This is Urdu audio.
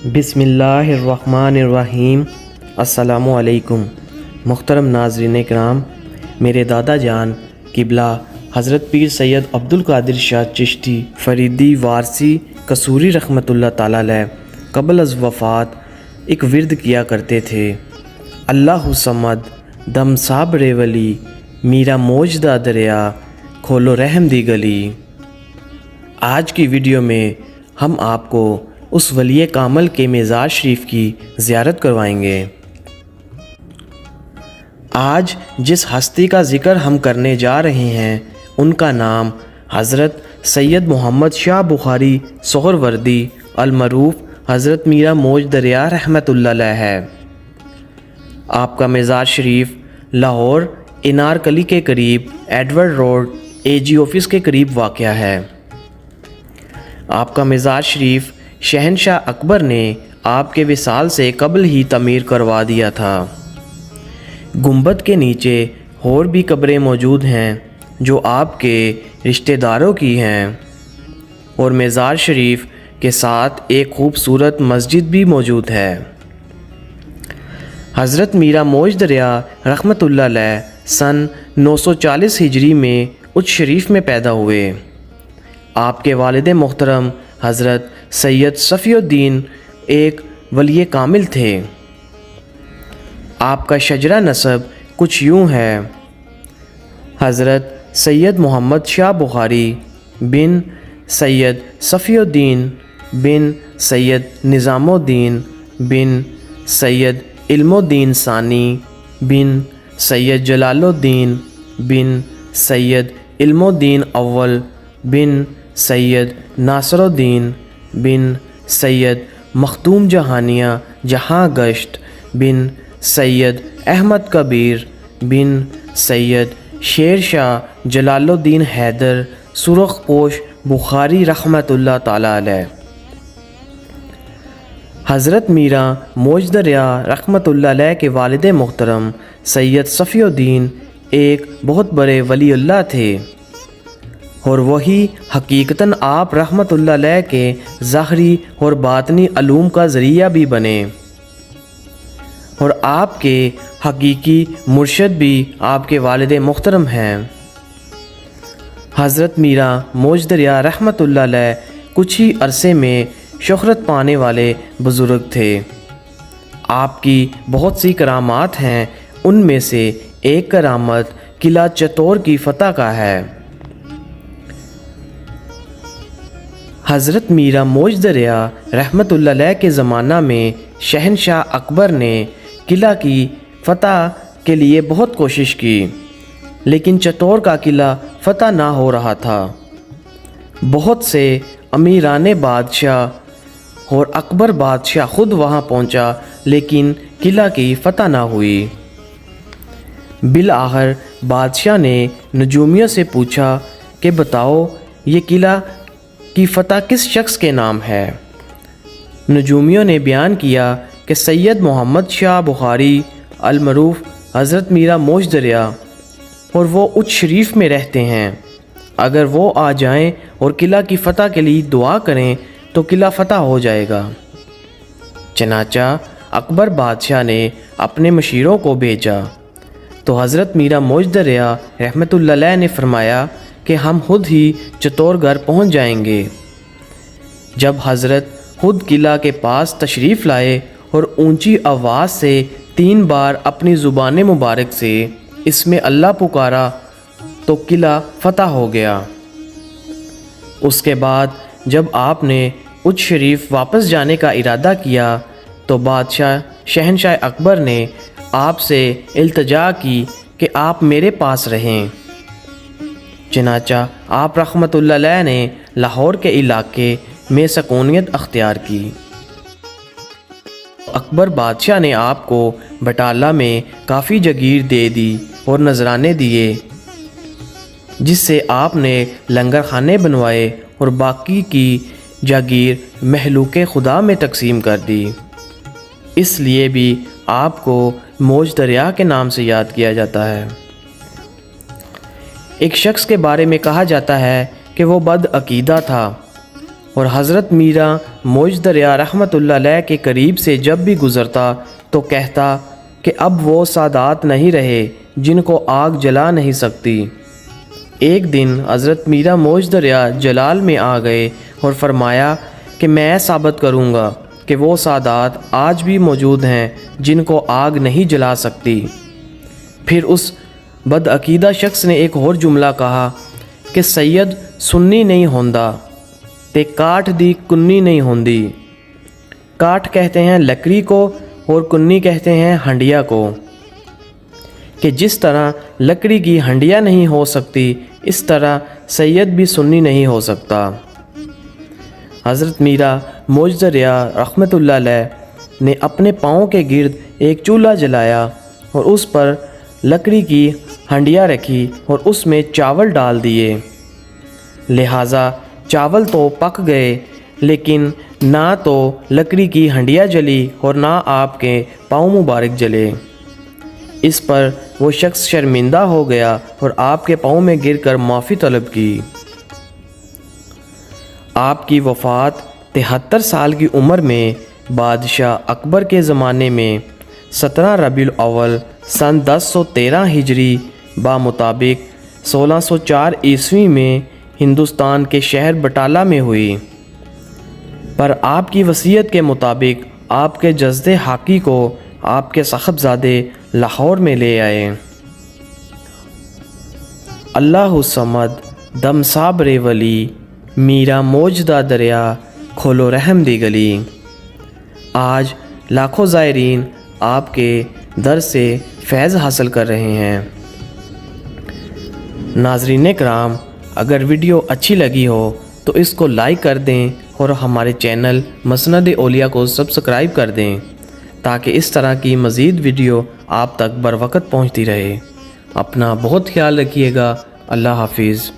بسم اللہ الرحمن الرحیم۔ السلام علیکم محترم ناظرین کرام، میرے دادا جان قبلہ حضرت پیر سید عبدالقادر شاہ چشتی فریدی وارسی قصوری رحمۃ اللہ تعالیٰ علیہ قبل از وفات ایک ورد کیا کرتے تھے: اللہ صمد دم صابر ولی، میرا موجدہ دریا کھولو رحم دی گلی۔ آج کی ویڈیو میں ہم آپ کو اس ولی کامل کے مزار شریف کی زیارت کروائیں گے۔ آج جس ہستی کا ذکر ہم کرنے جا رہے ہیں ان کا نام حضرت سید محمد شاہ بخاری سہروردی المعروف حضرت میرا موج دریا رحمۃ اللہ علیہ ہے۔ آپ کا مزار شریف لاہور انارکلی کے قریب ایڈورڈ روڈ AG آفس کے قریب واقع ہے۔ آپ کا مزار شریف شہنشاہ اکبر نے آپ کے وصال سے قبل ہی تعمیر کروا دیا تھا۔ گنبد کے نیچے اور بھی قبریں موجود ہیں جو آپ کے رشتہ داروں کی ہیں، اور مزار شریف کے ساتھ ایک خوبصورت مسجد بھی موجود ہے۔ حضرت میرا موج دریا رحمۃ اللہ علیہ سن 940 ہجری میں اچ شریف میں پیدا ہوئے۔ آپ کے والد محترم حضرت سید صفی الدین ایک ولی کامل تھے۔ آپ کا شجرہ نسب کچھ یوں ہے: حضرت سید محمد شاہ بخاری بن سید صفی الدین بن سید نظام الدین بن سید علم الدین ثانی بن سید جلال الدین بن سید علم الدین اول بن سید ناصر الدین بن سید مختوم جہانیہ جہاں گشت بن سید احمد کبیر بن سید شیر شاہ جلال الدین حیدر سرخ پوش بخاری رحمۃ اللہ تعالیٰ علیہ۔ حضرت میرا موج دریا رحمۃ اللہ علیہ کے والد محترم سید صفی الدین ایک بہت بڑے ولی اللہ تھے، اور وہی حقیقتاً آپ رحمۃ اللہ علیہ کے ظاہری اور باطنی علوم کا ذریعہ بھی بنے، اور آپ کے حقیقی مرشد بھی آپ کے والد محترم ہیں۔ حضرت میرا موج دریا رحمۃ اللہ علیہ کچھ ہی عرصے میں شہرت پانے والے بزرگ تھے۔ آپ کی بہت سی کرامات ہیں، ان میں سے ایک کرامت قلعہ چتور کی فتح کا ہے۔ حضرت میرا موج دریا رحمۃ اللہ علیہ کے زمانہ میں شہنشاہ اکبر نے قلعہ کی فتح کے لیے بہت کوشش کی، لیکن چتور کا قلعہ فتح نہ ہو رہا تھا۔ بہت سے امیران بادشاہ اور اکبر بادشاہ خود وہاں پہنچا، لیکن قلعہ کی فتح نہ ہوئی۔ بالآخر بادشاہ نے نجومیوں سے پوچھا کہ بتاؤ یہ قلعہ کی فتح کس شخص کے نام ہے؟ نجومیوں نے بیان کیا کہ سید محمد شاہ بخاری المعروف حضرت میرا موج دریا، اور وہ اچ شریف میں رہتے ہیں۔ اگر وہ آ جائیں اور قلعہ کی فتح کے لیے دعا کریں تو قلعہ فتح ہو جائے گا۔ چنانچہ اکبر بادشاہ نے اپنے مشیروں کو بھیجا تو حضرت میرا موج دریا رحمۃ اللہ علیہ نے فرمایا کہ ہم خود ہی چتور گھر پہنچ جائیں گے۔ جب حضرت خود قلعہ کے پاس تشریف لائے اور اونچی آواز سے 3 بار اپنی زبان مبارک سے اس میں اللہ پکارا تو قلعہ فتح ہو گیا۔ اس کے بعد جب آپ نے اچ شریف واپس جانے کا ارادہ کیا تو بادشاہ شہنشاہ اکبر نے آپ سے التجا کی کہ آپ میرے پاس رہیں۔ چنانچہ آپ رحمۃ اللہ علیہ نے لاہور کے علاقے میں سکونیت اختیار کی۔ اکبر بادشاہ نے آپ کو بٹالہ میں کافی جگیر دے دی اور نذرانے دیے، جس سے آپ نے لنگر خانے بنوائے اور باقی کی جاگیر مخلوق خدا میں تقسیم کر دی۔ اس لیے بھی آپ کو موج دریا کے نام سے یاد کیا جاتا ہے۔ ایک شخص کے بارے میں کہا جاتا ہے کہ وہ بد عقیدہ تھا اور حضرت میرا موج دریا رحمۃ اللہ علیہ کے قریب سے جب بھی گزرتا تو کہتا کہ اب وہ سادات نہیں رہے جن کو آگ جلا نہیں سکتی۔ ایک دن حضرت میرا موج دریا جلال میں آ گئے اور فرمایا کہ میں ثابت کروں گا کہ وہ سادات آج بھی موجود ہیں جن کو آگ نہیں جلا سکتی۔ پھر اس بدعقیدہ شخص نے ایک اور جملہ کہا کہ سید سنی نہیں ہوندا تے کاٹ دی کنی نہیں ہوندی۔ کاٹ کہتے ہیں لکڑی کو اور کنی کہتے ہیں ہنڈیا کو، کہ جس طرح لکڑی کی ہنڈیا نہیں ہو سکتی اس طرح سید بھی سنی نہیں ہو سکتا۔ حضرت میرا موج دریا رحمۃ اللہ علیہ نے اپنے پاؤں کے گرد ایک چولہا جلایا اور اس پر لکڑی کی ہنڈیا رکھی اور اس میں چاول ڈال دیے، لہٰذا چاول تو پک گئے لیکن نہ تو لکڑی کی ہنڈیا جلی اور نہ آپ کے پاؤں مبارک جلے۔ اس پر وہ شخص شرمندہ ہو گیا اور آپ کے پاؤں میں گر کر معافی طلب کی۔ آپ کی وفات 73 سال کی عمر میں بادشاہ اکبر کے زمانے میں 17 ربیع الاول سن 1013 ہجری بمطابق 1604 عیسوی میں ہندوستان کے شہر بٹالہ میں ہوئی، پر آپ کی وصیت کے مطابق آپ کے جسد حاقی کو آپ کے صاحبزادے لاہور میں لے آئے۔ اللہ صمد دم صابر ولی میرا موجدہ دریا کھولو رحم دی گلی۔ آج لاکھوں زائرین آپ کے در سے فیض حاصل کر رہے ہیں۔ ناظرین کرام، اگر ویڈیو اچھی لگی ہو تو اس کو لائک کر دیں اور ہمارے چینل مسند اولیاء کو سبسکرائب کر دیں تاکہ اس طرح کی مزید ویڈیو آپ تک بروقت پہنچتی رہے۔ اپنا بہت خیال رکھیے گا۔ اللہ حافظ۔